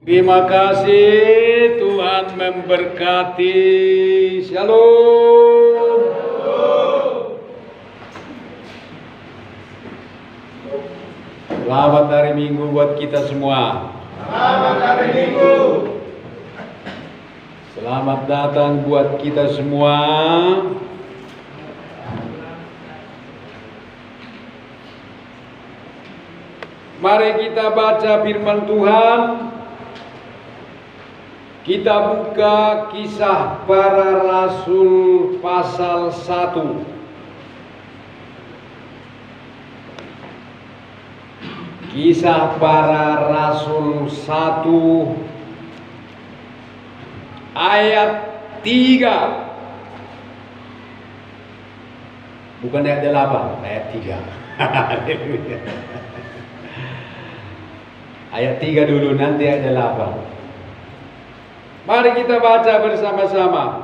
Terima kasih, Tuhan memberkati. Shalom. Selamat hari Minggu buat kita semua. Selamat hari Minggu. Selamat datang buat kita semua. Mari kita baca firman Tuhan. Kita buka Kisah Para Rasul pasal 1. Kisah Para Rasul 1 ayat 3. Bukan ayat 8, ayat 3. Ayat 3 dulu, nanti ayat 8. Mari kita baca bersama-sama.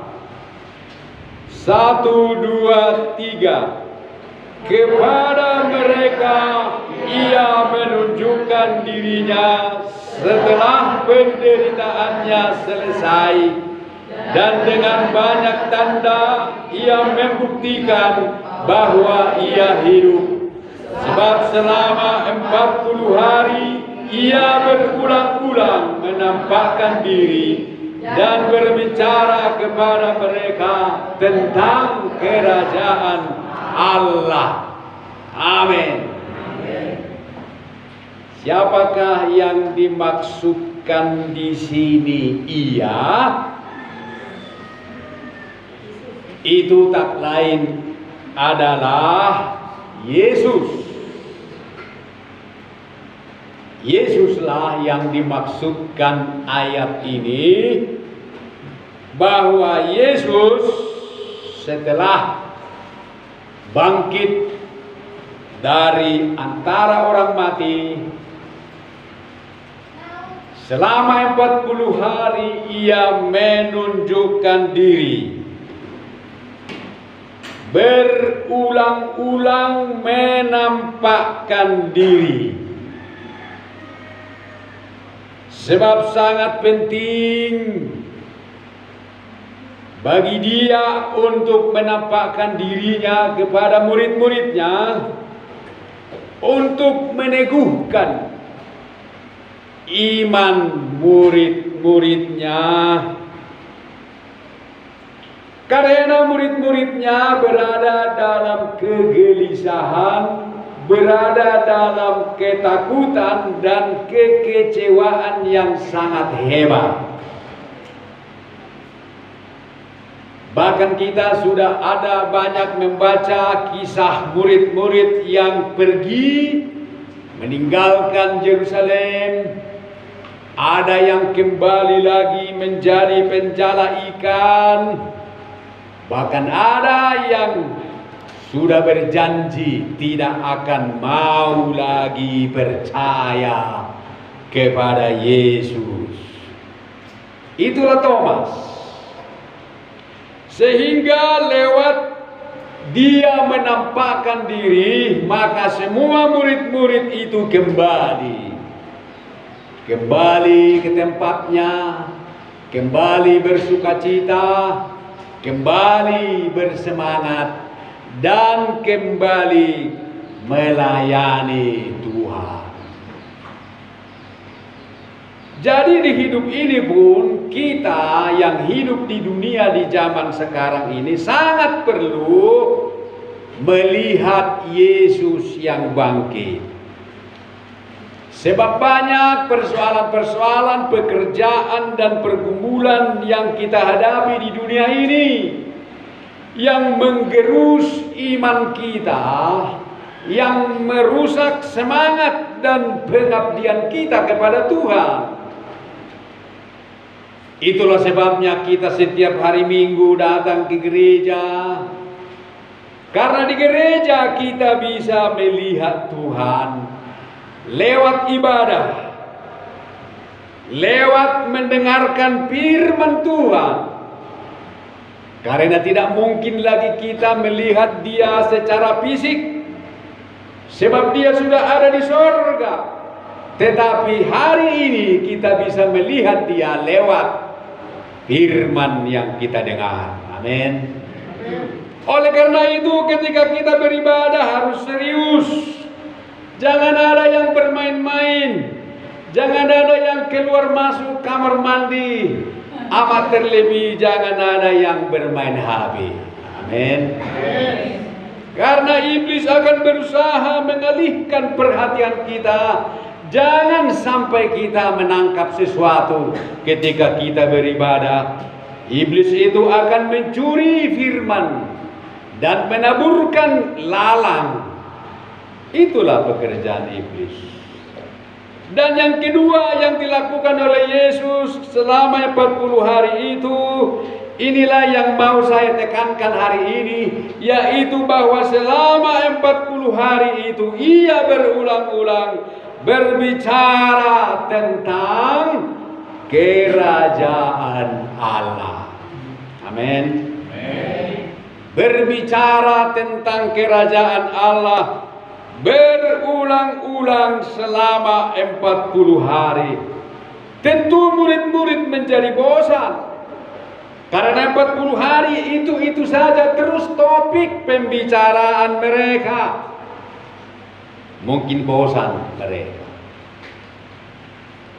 1, 2, 3. Kepada mereka ia menunjukkan dirinya setelah penderitaannya selesai, dan dengan banyak tanda ia membuktikan bahwa ia hidup. Sebab selama 40 hari ia berulang-ulang menampakkan diri dan berbicara kepada mereka tentang kerajaan Allah. Amin. Siapakah yang dimaksudkan di sini? Ia itu tak lain adalah Yesus. Yesuslah yang dimaksudkan ayat ini, bahwa Yesus setelah bangkit dari antara orang mati, selama 40 hari ia menunjukkan diri, berulang-ulang menampakkan diri. Sebab sangat penting bagi dia untuk menampakkan dirinya kepada murid-muridnya, untuk meneguhkan iman murid-muridnya. Karena murid-muridnya berada dalam kegelisahan, berada dalam ketakutan dan kekecewaan yang sangat hebat. Bahkan kita sudah ada banyak membaca kisah murid-murid yang pergi meninggalkan Yerusalem. Ada yang kembali lagi menjadi penjala ikan. Bahkan ada yang sudah berjanji tidak akan mau lagi percaya kepada Yesus. Itulah Thomas. Sehingga lewat dia menampakkan diri, maka semua murid-murid itu kembali ke tempatnya, kembali bersukacita, kembali bersemangat, dan kembali melayani Tuhan. Jadi di hidup ini pun kita yang hidup di dunia di zaman sekarang ini sangat perlu melihat Yesus yang bangkit. Sebab banyak persoalan-persoalan pekerjaan dan pergumulan yang kita hadapi di dunia ini yang menggerus iman kita, yang merusak semangat dan pengabdian kita kepada Tuhan. Itulah sebabnya kita setiap hari Minggu datang ke gereja. Karena di gereja kita bisa melihat Tuhan lewat ibadah, lewat mendengarkan firman Tuhan. Karena tidak mungkin lagi kita melihat Dia secara fisik, sebab Dia sudah ada di sorga. Tetapi hari ini kita bisa melihat dia lewat firman yang kita dengar. Amin. Oleh karena itu ketika kita beribadah harus serius. Jangan ada yang bermain-main. Jangan ada yang keluar masuk kamar mandi. Amat terlebih jangan ada yang bermain HP. Amin. Karena iblis akan berusaha mengalihkan perhatian kita. Jangan sampai kita menangkap sesuatu ketika kita beribadah. Iblis itu akan mencuri firman dan menaburkan lalang. Itulah pekerjaan iblis. Dan yang kedua yang dilakukan oleh Yesus selama 40 hari itu, inilah yang mau saya tekankan hari ini, yaitu bahwa selama 40 hari itu ia berulang-ulang berbicara tentang kerajaan Allah. Amin. Berbicara tentang kerajaan Allah berulang-ulang selama 40 hari. Tentu murid-murid menjadi bosan. Karena 40 hari itu saja terus topik pembicaraan mereka. Mungkin bosan mereka.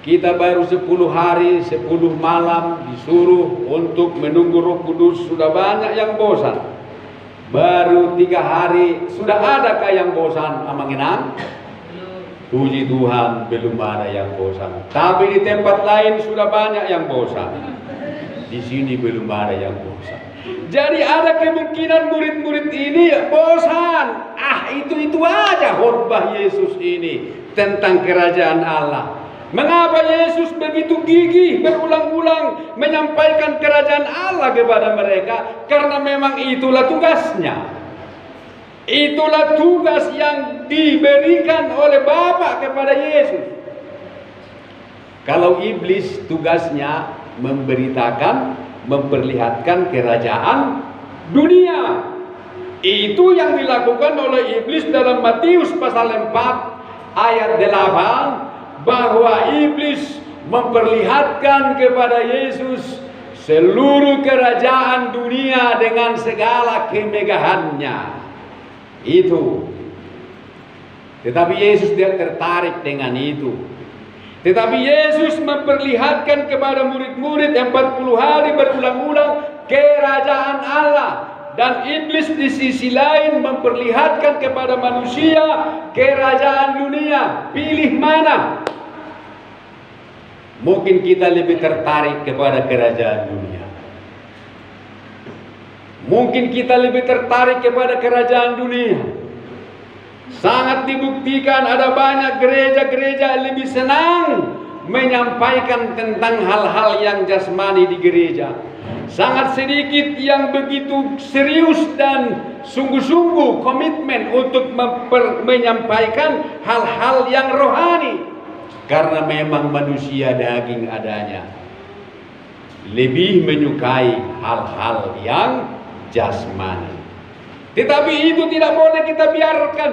Kita baru 10 hari, 10 malam disuruh untuk menunggu Roh Kudus, sudah banyak yang bosan. Baru 3 hari, sudah adakah yang bosan mengenang? Puji Tuhan, belum ada yang bosan. Tapi di tempat lain sudah banyak yang bosan. Di sini belum ada yang bosan. Jadi ada kemungkinan murid-murid ini bosan. Itu aja khotbah Yesus ini tentang kerajaan Allah. Mengapa Yesus begitu gigih berulang-ulang menyampaikan kerajaan Allah kepada mereka? Karena memang itulah tugasnya. Itulah tugas yang diberikan oleh Bapa kepada Yesus. Kalau iblis tugasnya memberitakan, memperlihatkan kerajaan dunia. Itu yang dilakukan oleh iblis dalam Matius pasal 4 ayat 8. Bahwa iblis memperlihatkan kepada Yesus seluruh kerajaan dunia dengan segala kemegahannya. Itu. Tetapi Yesus tidak tertarik dengan itu. Tetapi Yesus memperlihatkan kepada murid-murid 40 hari berulang-ulang kerajaan Allah. Dan iblis di sisi lain memperlihatkan kepada manusia kerajaan dunia. Pilih mana? Mungkin kita lebih tertarik kepada kerajaan dunia. Mungkin kita lebih tertarik kepada kerajaan dunia. Sangat dibuktikan ada banyak gereja-gereja lebih senang menyampaikan tentang hal-hal yang jasmani di gereja. Sangat sedikit yang begitu serius dan sungguh-sungguh komitmen untuk menyampaikan hal-hal yang rohani. Karena memang manusia daging adanya lebih menyukai hal-hal yang jasmani. Tetapi itu tidak boleh kita biarkan.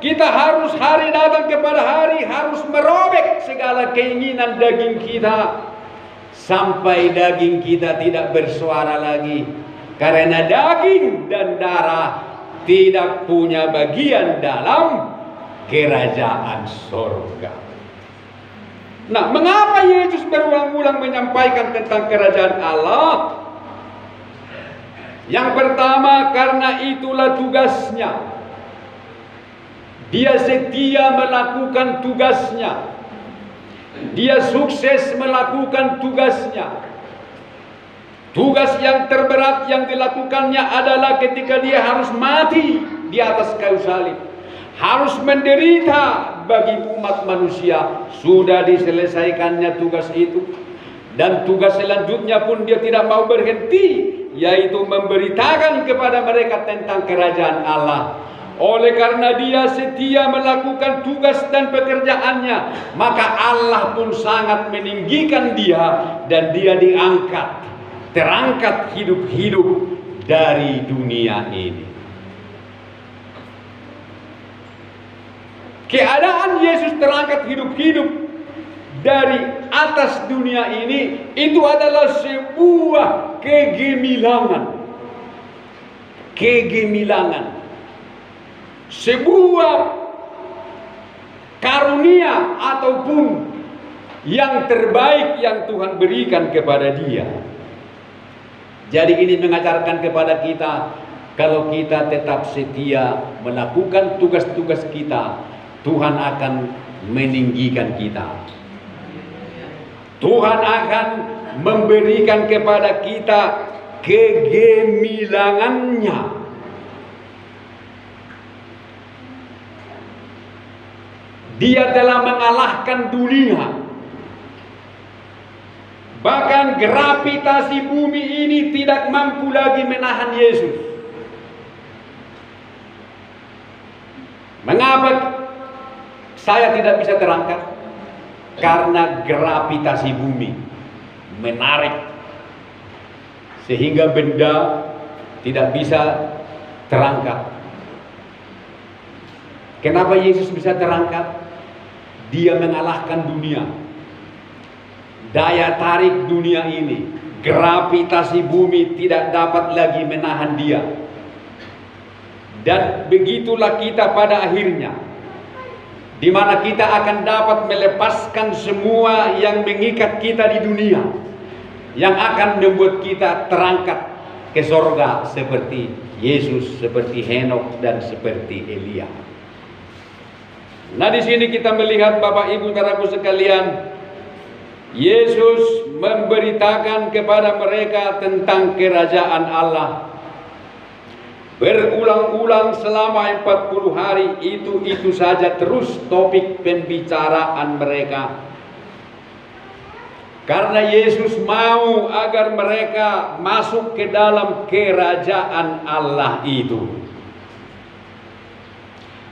Kita harus hari datang kepada hari harus merobek segala keinginan daging kita. Sampai daging kita tidak bersuara lagi. Karena daging dan darah tidak punya bagian dalam kerajaan surga. Nah, mengapa Yesus berulang-ulang menyampaikan tentang kerajaan Allah? Yang pertama, karena itulah tugasnya. Dia setia melakukan tugasnya. Dia sukses melakukan tugasnya. Tugas yang terberat yang dilakukannya adalah ketika dia harus mati di atas kayu salib. Harus menderita bagi umat manusia. Sudah diselesaikannya tugas itu. Dan tugas selanjutnya pun dia tidak mau berhenti, yaitu memberitakan kepada mereka tentang kerajaan Allah. Oleh karena dia setia melakukan tugas dan pekerjaannya, maka Allah pun sangat meninggikan dia dan dia diangkat, terangkat hidup-hidup dari dunia ini. Keadaan Yesus terangkat hidup-hidup dari atas dunia ini itu adalah sebuah kegemilangan. Kegemilangan. Sebuah karunia ataupun yang terbaik yang Tuhan berikan kepada dia. Jadi ini mengajarkan kepada kita, kalau kita tetap setia melakukan tugas-tugas kita, Tuhan akan meninggikan kita. Tuhan akan memberikan kepada kita kegemilangannya. Dia telah mengalahkan dunia. Bahkan gravitasi bumi ini tidak mampu lagi menahan Yesus. Mengapa saya tidak bisa terangkat? Karena gravitasi bumi menarik sehingga benda tidak bisa terangkat. Kenapa Yesus bisa terangkat? Dia mengalahkan dunia. Daya tarik dunia ini, gravitasi bumi tidak dapat lagi menahan dia. Dan begitulah kita pada akhirnya, di mana kita akan dapat melepaskan semua yang mengikat kita di dunia, yang akan membuat kita terangkat ke sorga seperti Yesus, seperti Henokh, dan seperti Elia. Nah, di sini kita melihat Bapak Ibu saudaraku sekalian, Yesus memberitakan kepada mereka tentang kerajaan Allah. Berulang-ulang selama 40 hari itu saja terus topik pembicaraan mereka. Karena Yesus mau agar mereka masuk ke dalam kerajaan Allah itu.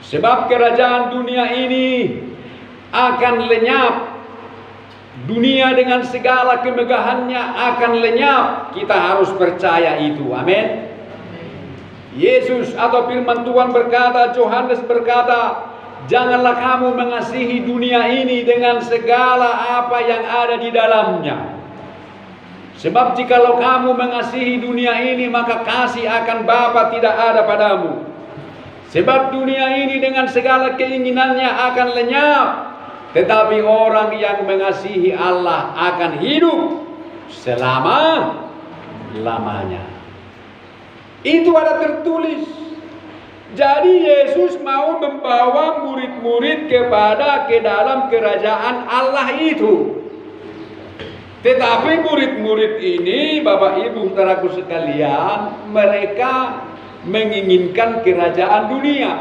Sebab kerajaan dunia ini akan lenyap. Dunia dengan segala kemegahannya akan lenyap. Kita harus percaya itu. Amin. Yesus atau firman Tuhan berkata, Yohanes berkata, janganlah kamu mengasihi dunia ini dengan segala apa yang ada di dalamnya. Sebab jikalau kamu mengasihi dunia ini, maka kasih akan Bapa tidak ada padamu. Sebab dunia ini dengan segala keinginannya akan lenyap, tetapi orang yang mengasihi Allah akan hidup selama-lamanya. Itu ada tertulis. Jadi Yesus mau membawa murid-murid ke dalam kerajaan Allah itu. Tetapi murid-murid ini, Bapak Ibu saudaraku sekalian, mereka menginginkan kerajaan dunia.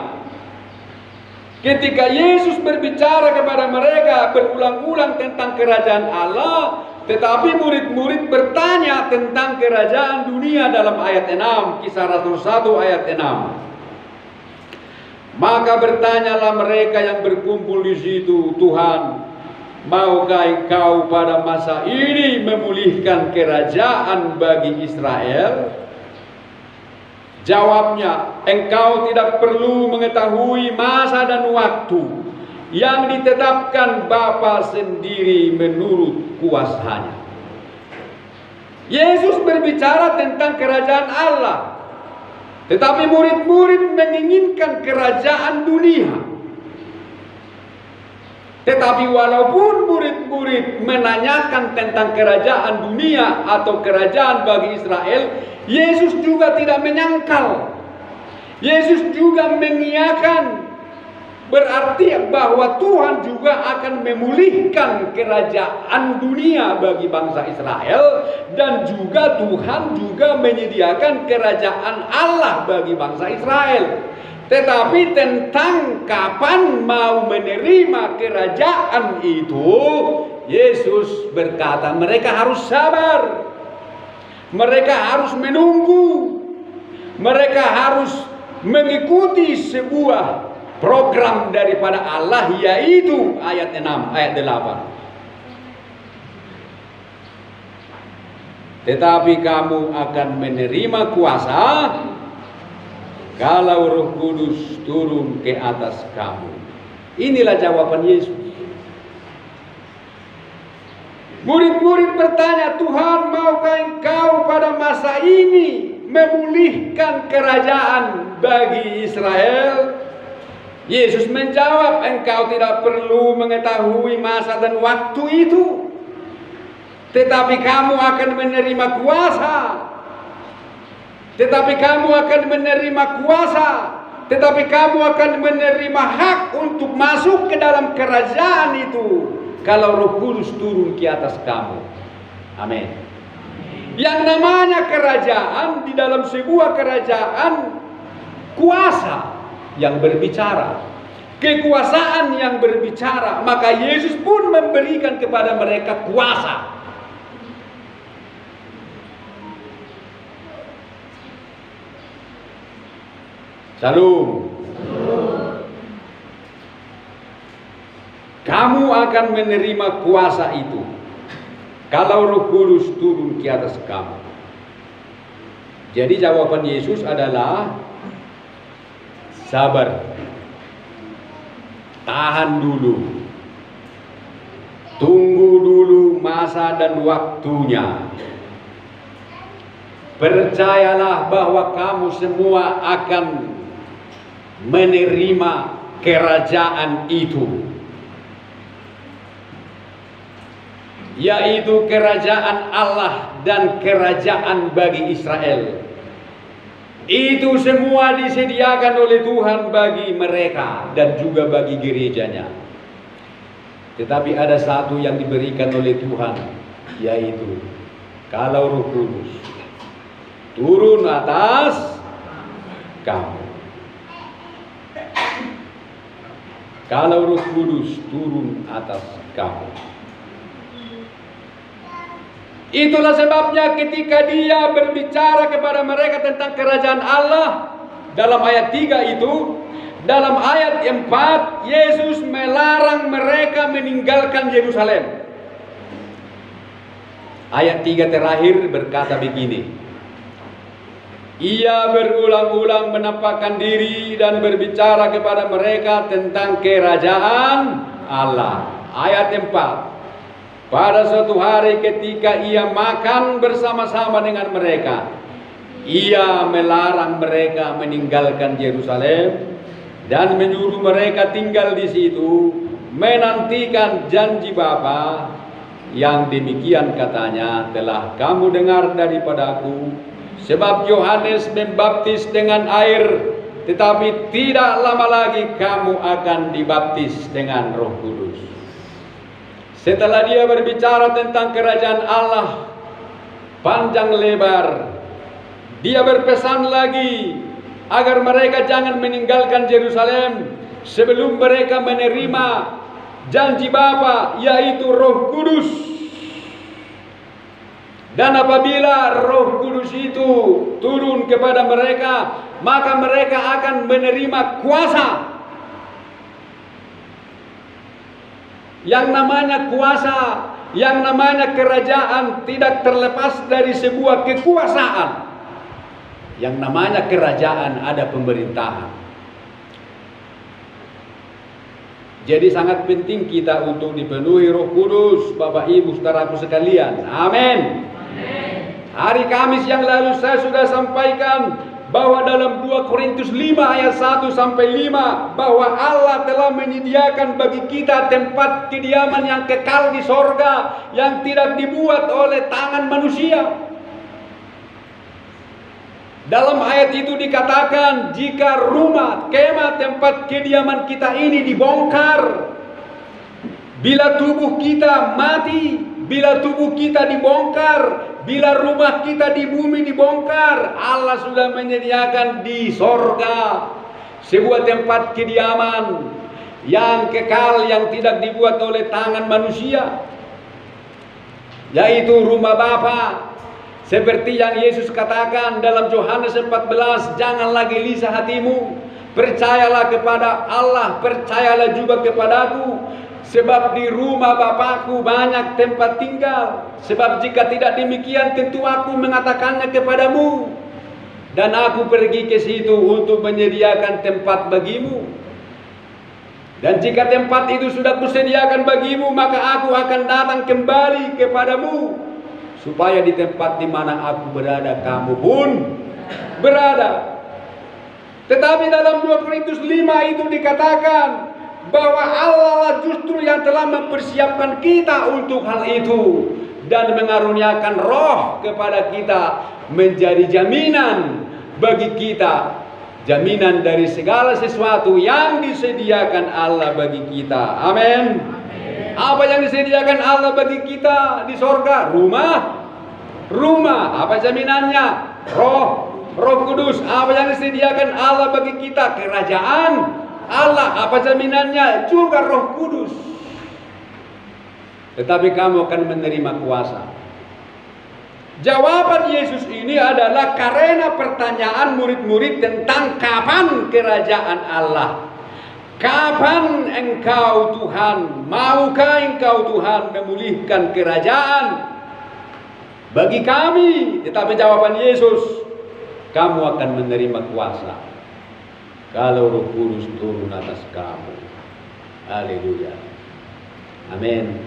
Ketika Yesus berbicara kepada mereka berulang-ulang tentang kerajaan Allah, tetapi murid-murid bertanya tentang kerajaan dunia dalam ayat 6, Kisah Rasul 1 ayat 6. Maka bertanyalah mereka yang berkumpul di situ, Tuhan, maukah Engkau pada masa ini memulihkan kerajaan bagi Israel? Jawabnya, engkau tidak perlu mengetahui masa dan waktu yang ditetapkan Bapa sendiri menurut kuasanya. Yesus berbicara tentang kerajaan Allah, tetapi murid-murid menginginkan kerajaan dunia. Tetapi walaupun murid-murid menanyakan tentang kerajaan dunia atau kerajaan bagi Israel, Yesus juga tidak menyangkal. Yesus juga mengiyakan. Berarti bahwa Tuhan juga akan memulihkan kerajaan dunia bagi bangsa Israel. Dan juga Tuhan juga menyediakan kerajaan Allah bagi bangsa Israel. Tetapi tentang kapan mau menerima kerajaan itu, Yesus berkata mereka harus sabar. Mereka harus menunggu. Mereka harus mengikuti sebuah program daripada Allah, yaitu ayat 6, ayat 8. Tetapi kamu akan menerima kuasa kalau Roh Kudus turun ke atas kamu. Inilah jawaban Yesus. Murid-murid bertanya, Tuhan, maukah Engkau pada masa ini memulihkan kerajaan bagi Israel? Yesus menjawab, engkau tidak perlu mengetahui masa dan waktu itu, tetapi kamu akan menerima kuasa. Tetapi kamu akan menerima kuasa. Tetapi kamu akan menerima hak untuk masuk ke dalam kerajaan itu kalau Roh Kudus turun ke atas kamu. Amin. Yang namanya kerajaan, di dalam sebuah kerajaan, kuasa yang berbicara, kekuasaan yang berbicara. Maka Yesus pun memberikan kepada mereka kuasa. Shalom. Kamu akan menerima kuasa itu kalau Roh Kudus turun ke atas kamu. Jadi jawaban Yesus adalah sabar, tahan dulu, tunggu dulu masa dan waktunya. Percayalah bahwa kamu semua akan menerima kerajaan itu, yaitu kerajaan Allah dan kerajaan bagi Israel. Itu semua disediakan oleh Tuhan bagi mereka dan juga bagi gerejanya. Tetapi ada satu yang diberikan oleh Tuhan, yaitu kalau Roh Kudus turun atas kamu. Kalau Roh Kudus turun atas kamu. Itulah sebabnya ketika dia berbicara kepada mereka tentang kerajaan Allah dalam ayat 3 itu, dalam ayat 4 Yesus melarang mereka meninggalkan Yerusalem. Ayat 3 terakhir berkata begini, ia berulang-ulang menampakkan diri dan berbicara kepada mereka tentang kerajaan Allah. Ayat 4. Pada suatu hari ketika ia makan bersama-sama dengan mereka, ia melarang mereka meninggalkan Yerusalem dan menyuruh mereka tinggal di situ, menantikan janji Bapa yang demikian katanya telah kamu dengar daripadaku. Sebab Yohanes membaptis dengan air, tetapi tidak lama lagi kamu akan dibaptis dengan Roh Kudus. Setelah dia berbicara tentang kerajaan Allah panjang lebar, dia berpesan lagi agar mereka jangan meninggalkan Yerusalem sebelum mereka menerima janji Bapa, yaitu Roh Kudus. Dan apabila Roh Kudus itu turun kepada mereka, maka mereka akan menerima kuasa. Yang namanya kuasa, yang namanya kerajaan tidak terlepas dari sebuah kekuasaan. Yang namanya kerajaan ada pemerintahan. Jadi sangat penting kita untuk dipenuhi Roh Kudus, Bapak Ibu saudaraku sekalian. Amin. Hari Kamis yang lalu saya sudah sampaikan bahwa dalam 2 Korintus 5 ayat 1 sampai 5 bahwa Allah telah menyediakan bagi kita tempat kediaman yang kekal di sorga yang tidak dibuat oleh tangan manusia. Dalam ayat itu dikatakan, jika rumah, kemah, tempat kediaman kita ini dibongkar, bila tubuh kita mati, bila tubuh kita dibongkar, bila rumah kita di bumi dibongkar, Allah sudah menyediakan di sorga sebuah tempat kediaman yang kekal, yang tidak dibuat oleh tangan manusia, yaitu rumah Bapa. Seperti yang Yesus katakan dalam Yohanes 14, jangan lagi gelisah hatimu, percayalah kepada Allah, percayalah juga kepadaku, sebab di rumah Bapakku banyak tempat tinggal. Sebab jika tidak demikian, tentu aku mengatakannya kepadamu, dan aku pergi ke situ untuk menyediakan tempat bagimu. Dan jika tempat itu sudah kusediakan bagimu, maka aku akan datang kembali kepadamu, supaya di tempat di mana aku berada, kamu pun berada. Tetapi dalam 2 Korintus 5 itu dikatakan bahwa Allah justru yang telah mempersiapkan kita untuk hal itu, dan mengaruniakan roh kepada kita menjadi jaminan bagi kita, jaminan dari segala sesuatu yang disediakan Allah bagi kita. Amin. Apa yang disediakan Allah bagi kita di sorga? Rumah. Apa jaminannya? Roh Kudus. Apa yang disediakan Allah bagi kita? Kerajaan Allah. Apa jaminannya? Juga Roh Kudus. Tetapi kamu akan menerima kuasa. Jawaban Yesus ini adalah karena pertanyaan murid-murid tentang kapan kerajaan Allah. Kapan engkau Tuhan, maukah engkau Tuhan memulihkan kerajaan bagi kami? Tetapi jawaban Yesus, kamu akan menerima kuasa kalau Roh Kudus turun atas kamu. Haleluya. Amin.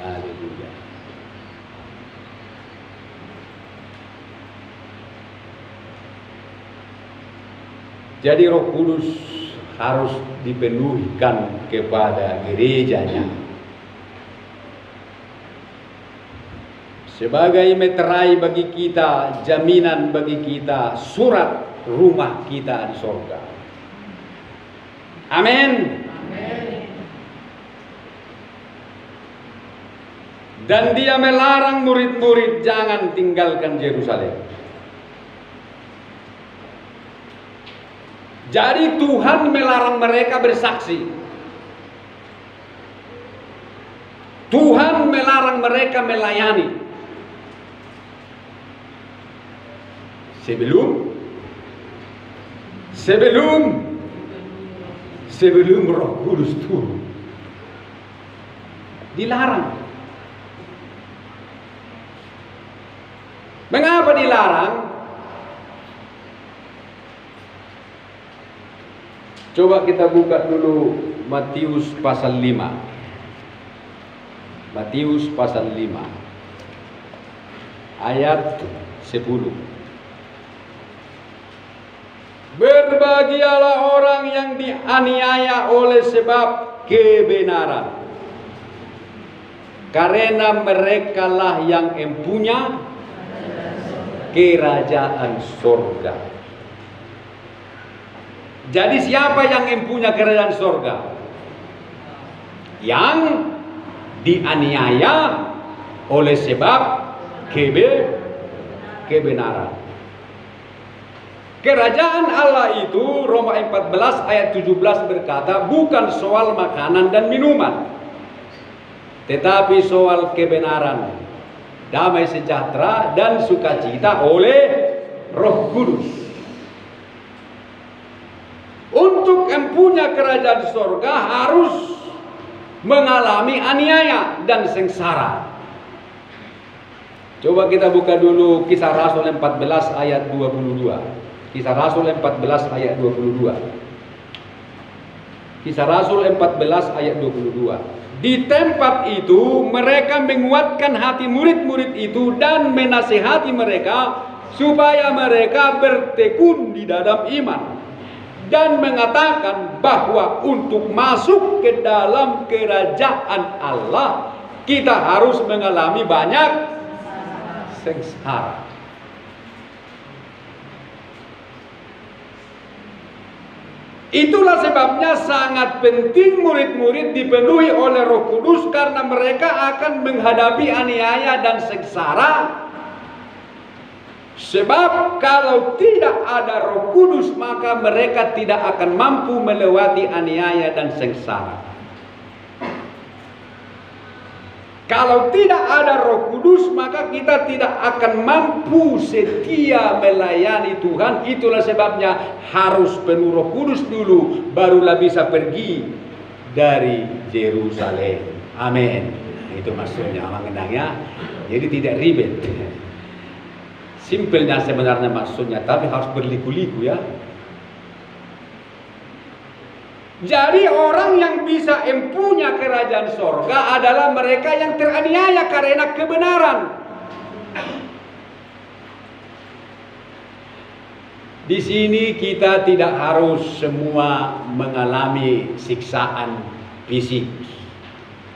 Haleluya. Jadi Roh Kudus harus dipenuhkan kepada gerejanya sebagai meterai bagi kita, jaminan bagi kita, surat rumah kita di surga. Amin. Dan dia melarang murid-murid jangan tinggalkan Yerusalem. Jadi Tuhan melarang mereka bersaksi. Tuhan melarang mereka melayani. Sebelum Roh Kudus turun. Dilarang. Mengapa dilarang? Coba kita buka dulu Matius pasal 5. Matius pasal 5 ayat 10. Berbahagialah orang yang dianiaya oleh sebab kebenaran, karena merekalah yang mempunyai kerajaan surga. Jadi siapa yang mempunyai kerajaan surga? Yang dianiaya oleh sebab kebenaran. Kerajaan Allah itu, Roma 14 ayat 17 berkata, bukan soal makanan dan minuman, tetapi soal kebenaran, damai sejahtera dan sukacita oleh Roh Kudus. Untuk mempunyai kerajaan surga harus mengalami aniaya dan sengsara. Coba kita buka dulu Kisah Rasul 14 ayat 22. Kisah Rasul 14 ayat 22. Kisah Rasul 14 ayat 22. Di tempat itu mereka menguatkan hati murid-murid itu dan menasihati mereka supaya mereka bertekun di dalam iman, dan mengatakan bahwa untuk masuk ke dalam kerajaan Allah kita harus mengalami banyak sengsara. Itulah sebabnya sangat penting murid-murid dipenuhi oleh Roh Kudus, karena mereka akan menghadapi aniaya dan sengsara. Sebab kalau tidak ada Roh Kudus, maka mereka tidak akan mampu melewati aniaya dan sengsara. Kalau tidak ada Roh Kudus, maka kita tidak akan mampu setia melayani Tuhan. Itulah sebabnya harus penuh Roh Kudus dulu, barulah bisa pergi dari Yerusalem. Amin. Itu maksudnya, mengenangnya. Jadi tidak ribet. Simpelnya sebenarnya maksudnya, tapi harus berliku-liku ya. Jadi orang yang bisa empunya kerajaan sorga adalah mereka yang teraniaya karena kebenaran. Di sini kita tidak harus semua mengalami siksaan fisik,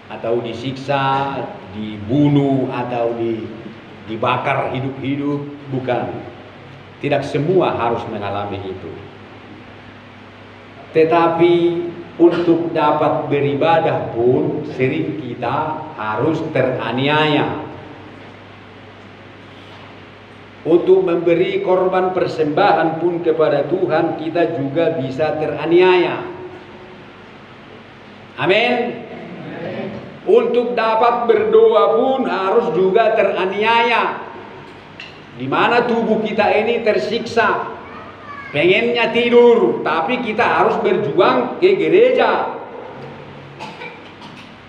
atau disiksa, dibunuh, atau dibakar hidup-hidup. Bukan. Tidak semua harus mengalami itu. Tetapi untuk dapat beribadah pun sering kita harus teraniaya. Untuk memberi korban persembahan pun kepada Tuhan kita juga bisa teraniaya. Amin. Untuk dapat berdoa pun harus juga teraniaya. Di mana tubuh kita ini tersiksa, pengennya tidur, tapi kita harus berjuang ke gereja.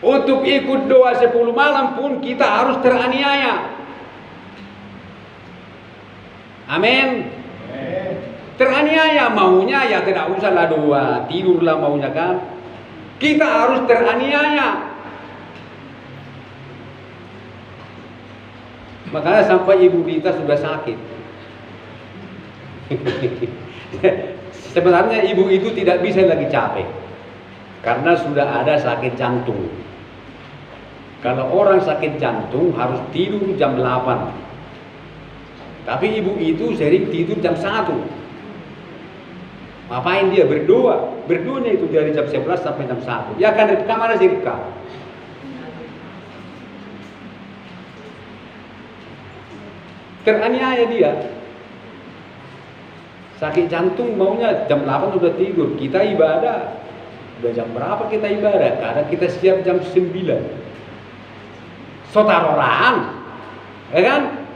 Untuk ikut doa 10 malam pun kita harus teraniaya. Amin. Teraniaya, maunya ya tidak usahlah doa, tidurlah maunya kan. Kita harus teraniaya. Makanya sampai Ibu Rita sudah sakit. Sebenarnya ibu itu tidak bisa lagi capek karena sudah ada sakit jantung. Kalau orang sakit jantung harus tidur jam 8. Tapi ibu itu sering tidur jam 1. Ngapain dia berdoa? Berdoanya itu dari jam 11 sampai jam 1. Ya kan, kemana sih Rika? Teraniaya dia. Sakit jantung maunya jam 8 sudah tidur. Kita ibadah. Udah jam berapa kita ibadah? Kadang kita siap jam 9. Sotaroran. Ya kan?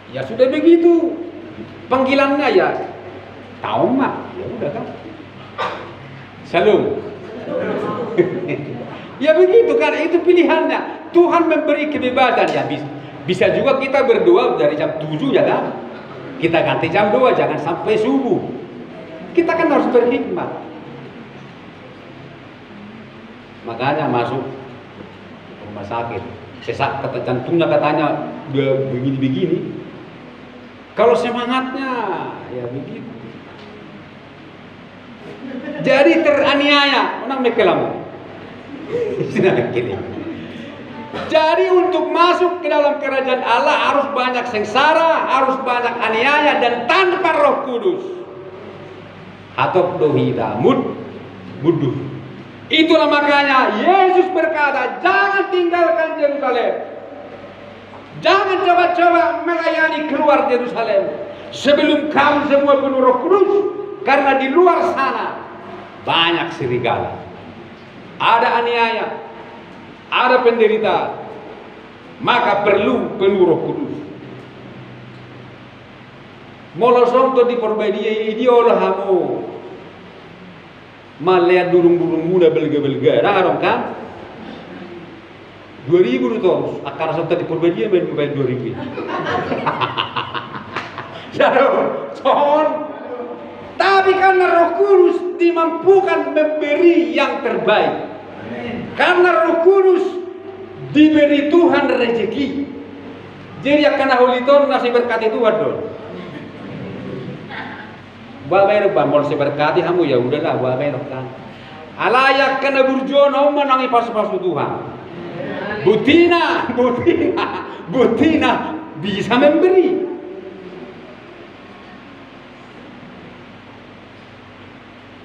Ya sudah begitu. Panggilannya ya taumat. Ya udah kan. Shalom. Ya begitu kan, itu pilihannya. Tuhan memberi kebebasan ya. Bisa juga kita berdoa dari jam 7 ya kan. Kita ganti jam 2, jangan sampai subuh. Kita kan harus berhikmat. Makanya masuk rumah sakit, sesak kata jantungnya katanya udah begini-begini. Kalau semangatnya ya begitu. Jadi teraniaya, orang mekelamu. Jadi untuk masuk ke dalam kerajaan Allah harus banyak sengsara, harus banyak aniaya dan tanpa Roh Kudus. Atau dohida muduh. Itulah makanya Yesus berkata, jangan tinggalkan Yerusalem. Jangan coba-coba melayani keluar Yerusalem sebelum kamu semua penuh Roh Kudus, karena di luar sana banyak serigala. Ada aniaya, ada penderitaan, maka perlu penuh Roh Kudus. Molosong to di perbedaan idiolah kamu. Melihat burung-burung muda belga-belga, orang kan? 2000 terus, akar serta di perbedaan main mobile 2000. Son. Tapi karena Roh Kudus dimampukan memberi yang terbaik. Karena Roh Kudus diberi Tuhan rezeki. Jadi akan holiton nasi berkati Tuhan dong. Bapak mau seberkati kamu ya udahlah bapak kan. Alayak kena burjono menangi pas-pasu Tuhan. Butina bisa memberi.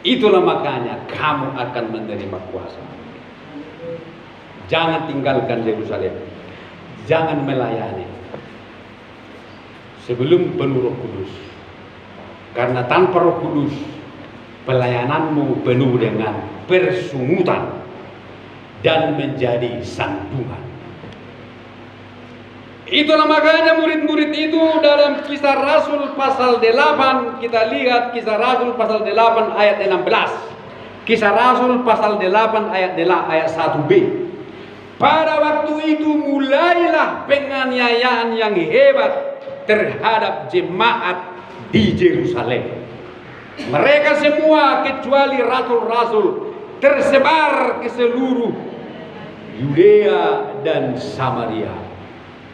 Itulah makanya kamu akan menerima kuasa. Jangan tinggalkan Yerusalem. Jangan melayani sebelum penuh Roh Kudus. Karena tanpa Roh Kudus, pelayananmu penuh dengan persungutan dan menjadi sandungan. Itulah makanya murid-murid itu dalam Kisah Rasul pasal 8, kita lihat Kisah Rasul pasal 8 ayat 16. Kisah Rasul pasal 8 ayat 1b. Pada waktu itu mulailah penganiayaan yang hebat terhadap jemaat di Yerusalem. Mereka semua kecuali rasul-rasul tersebar ke seluruh Yudea dan Samaria.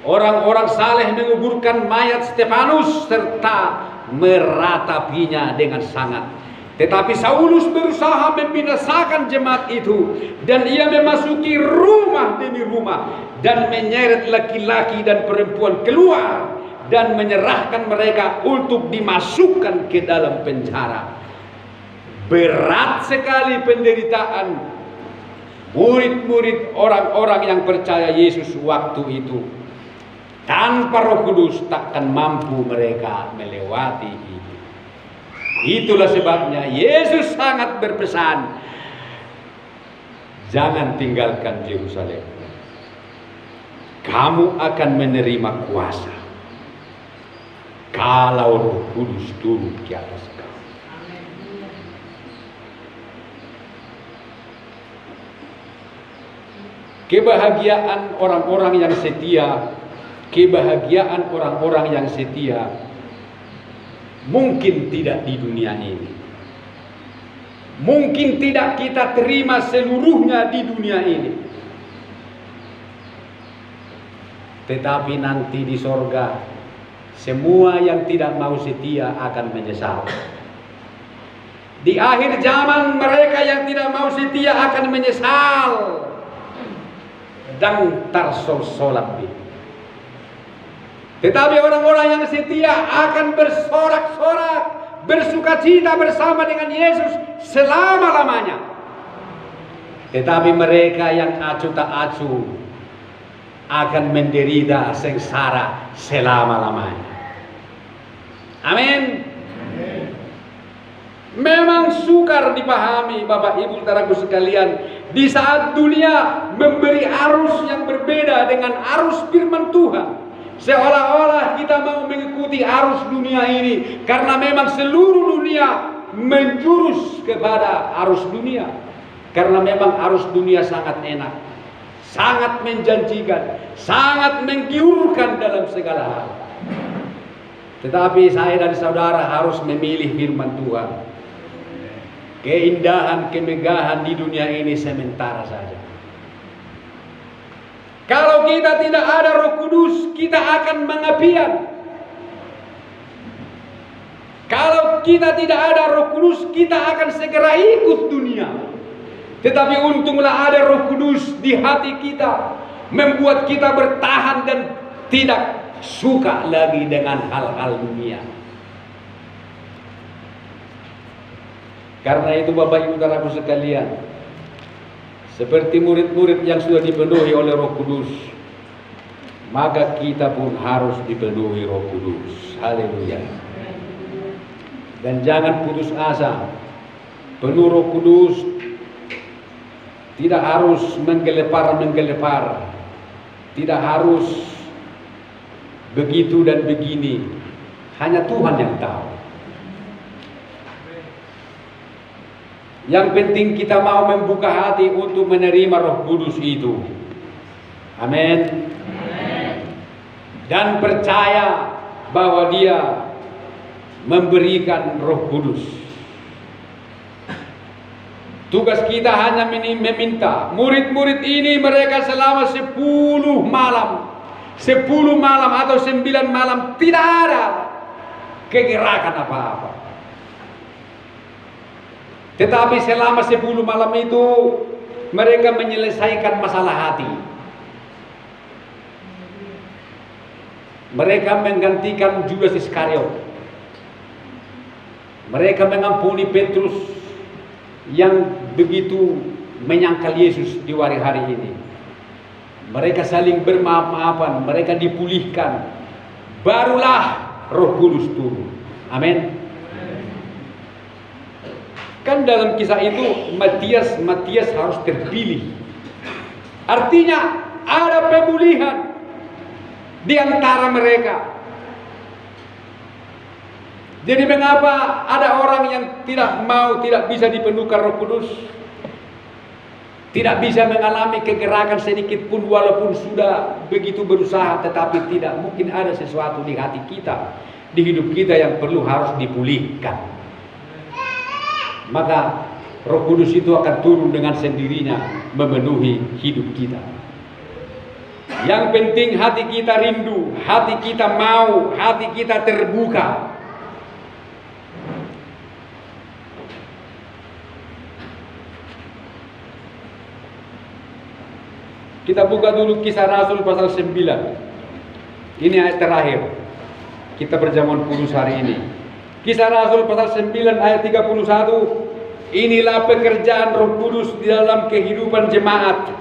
Orang-orang saleh menguburkan mayat Stefanus serta meratapinya dengan sangat. Tetapi Saulus berusaha membinasakan jemaat itu, dan ia memasuki rumah demi rumah dan menyeret laki-laki dan perempuan keluar dan menyerahkan mereka untuk dimasukkan ke dalam penjara. Berat sekali penderitaan murid-murid orang-orang yang percaya Yesus waktu itu. Tanpa Roh Kudus takkan mampu mereka melewati itu. Itulah sebabnya Yesus sangat berpesan, jangan tinggalkan Yerusalem. Kamu akan menerima kuasa kalau Roh Kudus turun di atas kamu. Kebahagiaan orang-orang yang setia, kebahagiaan orang-orang yang setia mungkin tidak di dunia ini. Mungkin tidak kita terima seluruhnya di dunia ini. Tetapi nanti di sorga, semua yang tidak mau setia akan menyesal. Di akhir zaman mereka yang tidak mau setia akan menyesal dan tersolat. Tetapi orang-orang yang setia akan bersorak-sorak, bersukacita bersama dengan Yesus selama-lamanya. Tetapi mereka yang acuh tak acuh akan menderita sengsara selama-lamanya. Amin. Memang sukar dipahami Bapak Ibu saudaraku sekalian, di saat dunia memberi arus yang berbeda dengan arus firman Tuhan. Seolah-olah kita mau mengikuti arus dunia ini, karena memang seluruh dunia menjurus kepada arus dunia. Karena memang arus dunia sangat enak, sangat menjanjikan, sangat menggiurkan dalam segala hal. Tetapi saya dan saudara harus memilih firman Tuhan. Keindahan, kemegahan di dunia ini sementara saja. Kalau kita tidak ada Roh Kudus, kita akan mengapian. Kalau kita tidak ada Roh Kudus, kita akan segera ikut dunia. Tetapi untunglah ada Roh Kudus di hati kita, membuat kita bertahan dan tidak suka lagi dengan hal-hal dunia. Karena itu Bapak Ibu saudaraku sekalian, seperti murid-murid yang sudah dipenuhi oleh Roh Kudus, maka kita pun harus dipenuhi Roh Kudus. Haleluya. Dan jangan putus asa. Penuh Roh Kudus tidak harus menggelepar, tidak harus begitu dan begini. Hanya Tuhan yang tahu. Yang penting kita mau membuka hati untuk menerima Roh Kudus itu. Amin. Dan percaya bahwa Dia memberikan Roh Kudus. Tugas kita hanya meminta. Murid-murid ini mereka selama 10 malam atau 9 malam tidak ada kegerakan apa-apa. Tetapi selama 10 malam itu mereka menyelesaikan masalah hati. Mereka menggantikan Judas Iskariot. Mereka mengampuni Petrus yang begitu menyangkal Yesus di hari ini. Mereka saling bermaaf-maafan, mereka dipulihkan. Barulah Roh Kudus turun. Amin. Kan dalam kisah itu Matias harus terpilih. Artinya ada pemulihan di antara mereka. Jadi mengapa ada orang yang tidak bisa dipenuhkan Roh Kudus? Tidak bisa mengalami kegerakan sedikit pun walaupun sudah begitu berusaha, tetapi tidak mungkin ada sesuatu di hati kita, di hidup kita yang perlu harus dipulihkan. maka Roh Kudus itu akan turun dengan sendirinya memenuhi hidup kita. Yang penting hati kita rindu, hati kita mau, hati kita terbuka. Kita buka dulu Kisah Rasul pasal 9. Ini ayat terakhir. Kita berjamuan kudus hari ini. Kisah Rasul pasal 9 ayat 31. Inilah pekerjaan Roh Kudus di dalam kehidupan jemaat.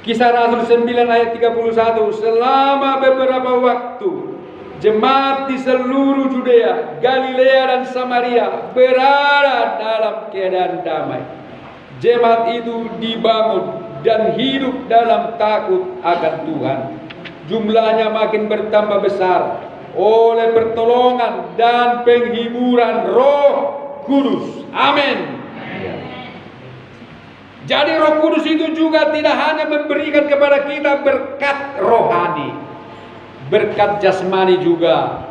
Kisah Rasul 9 ayat 31. Selama beberapa waktu, jemaat di seluruh Judea, Galilea dan Samaria berada dalam keadaan damai. Jemaat itu dibangun dan hidup dalam takut akan Tuhan. Jumlahnya makin bertambah besar oleh pertolongan dan penghiburan Roh Kudus. Amin. Jadi Roh Kudus itu juga tidak hanya memberikan kepada kita berkat rohani, berkat jasmani juga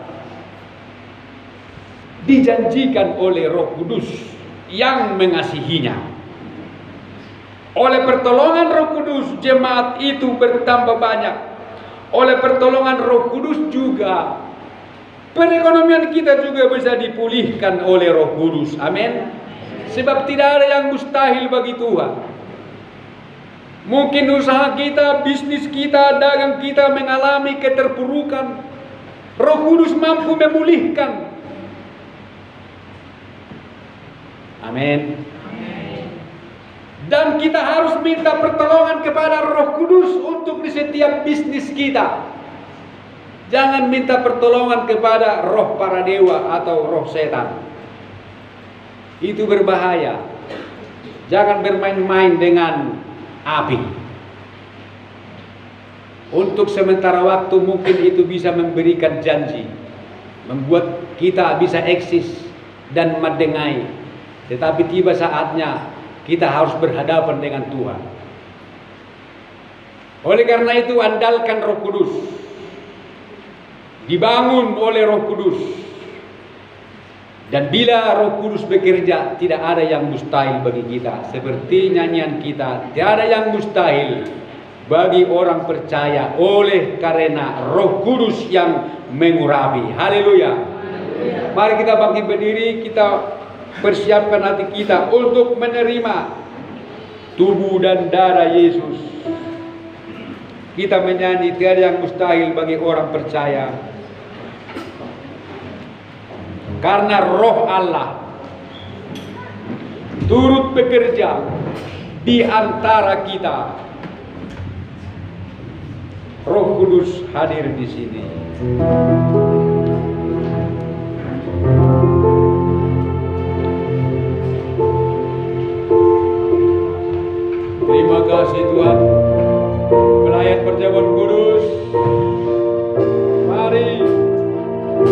dijanjikan oleh Roh Kudus yang mengasihinya. Oleh pertolongan Roh Kudus, jemaat itu bertambah banyak. Oleh pertolongan Roh Kudus juga perekonomian kita juga bisa dipulihkan oleh Roh Kudus. Amin. Sebab tidak ada yang mustahil bagi Tuhan. Mungkin usaha kita, bisnis kita, dagang kita mengalami keterpurukan. Roh Kudus mampu memulihkan. Amin. Dan kita harus minta pertolongan kepada Roh Kudus untuk di setiap bisnis kita. Jangan minta pertolongan kepada roh para dewa atau roh setan. Itu berbahaya. Jangan bermain-main dengan api. Untuk sementara waktu mungkin itu bisa memberikan janji, membuat kita bisa eksis dan mendengai. Tetapi tiba saatnya kita harus berhadapan dengan Tuhan. Oleh karena itu andalkan Roh Kudus. Dibangun oleh Roh Kudus. Dan bila Roh Kudus bekerja, tidak ada yang mustahil bagi kita. Seperti nyanyian kita, tidak ada yang mustahil bagi orang percaya oleh karena Roh Kudus yang mengurapi. Haleluya. Mari kita bangkit berdiri, kita persiapkan hati kita untuk menerima tubuh dan darah Yesus. Kita menyanyi tiada yang mustahil bagi orang percaya. Karena Roh Allah turut bekerja di antara kita. Roh Kudus hadir di sini. Terima kasih Tuhan. Pelayan perjamuan kudus, mari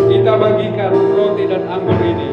kita bagikan roti dan anggur ini.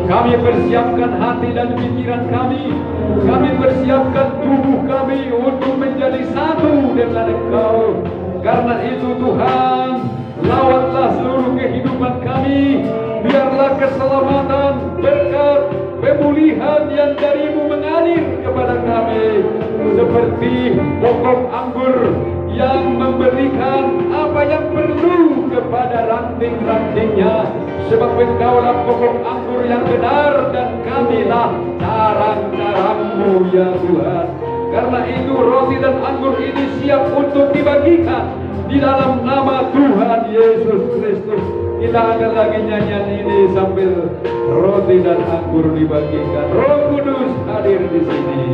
Kami persiapkan hati dan pikiran kami. Kami persiapkan tubuh kami untuk menjadi satu dengan Engkau. Karena itu Tuhan, lawatlah seluruh kehidupan kami. Biarlah keselamatan, berkat, pemulihan yang dari-Mu mengalir kepada kami. Seperti pokok anggur yang memberikan apa yang perlu kepada ranting-rantingnya. Sebab Engkaulah pokok anggur yang benar dan kamilah carang-carang-Mu ya Tuhan. Karena itu roti dan anggur ini siap untuk dibagikan di dalam nama Tuhan Yesus Kristus. Kita akan lagi nyanyian ini sambil roti dan anggur dibagikan. Roh Kudus hadir di sini.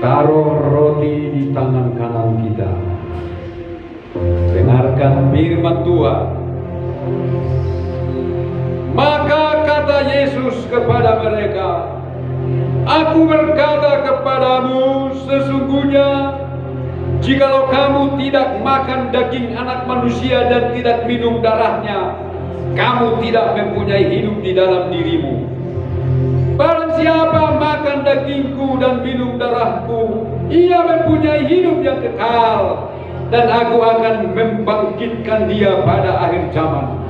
Taruh roti di tangan kanan kita. Dengarkan firman Tuhan. Maka kata Yesus kepada mereka, Aku berkata kepadamu, sesungguhnya Jikalau kamu tidak makan daging anak manusia dan tidak minum darahnya, kamu tidak mempunyai hidup di dalam dirimu. Barang siapa makan dagingku dan minum darahku, ia mempunyai hidup yang kekal, dan aku akan membangkitkan dia pada akhir zaman.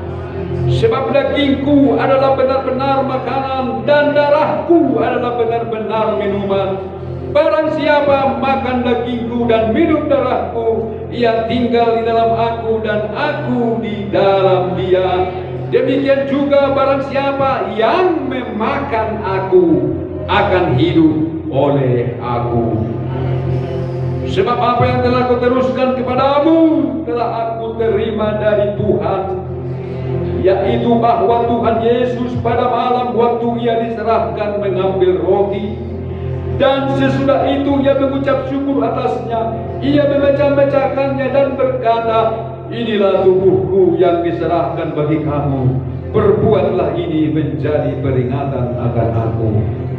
Sebab dagingku adalah benar-benar makanan, dan darahku adalah benar-benar minuman. Barang siapa makan dagingku dan minum darahku, ia tinggal di dalam aku dan aku di dalam dia. Demikian juga barang siapa yang memakan aku akan hidup oleh aku. Sebab apa yang telah kuteruskan kepadamu telah aku terima dari Tuhan, yaitu bahwa Tuhan Yesus pada malam waktu ia diserahkan mengambil roti, dan sesudah itu ia mengucap syukur atasnya, ia memecah-mecahkannya dan berkata, inilah tubuhku yang diserahkan bagi kamu, perbuatlah ini menjadi peringatan akan aku.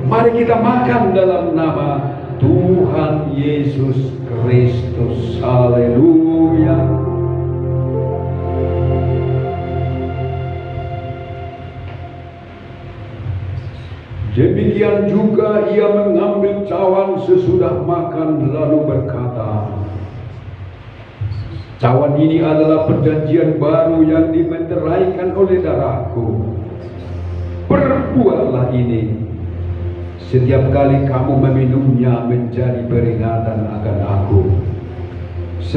Mari kita makan dalam nama Tuhan Yesus Kristus. Haleluya. Demikian juga ia mengambil cawan sesudah makan lalu berkata, cawan ini adalah perjanjian baru yang dimeteraikan oleh darahku. Perbuatlah ini setiap kali kamu meminumnya menjadi peringatan akan aku.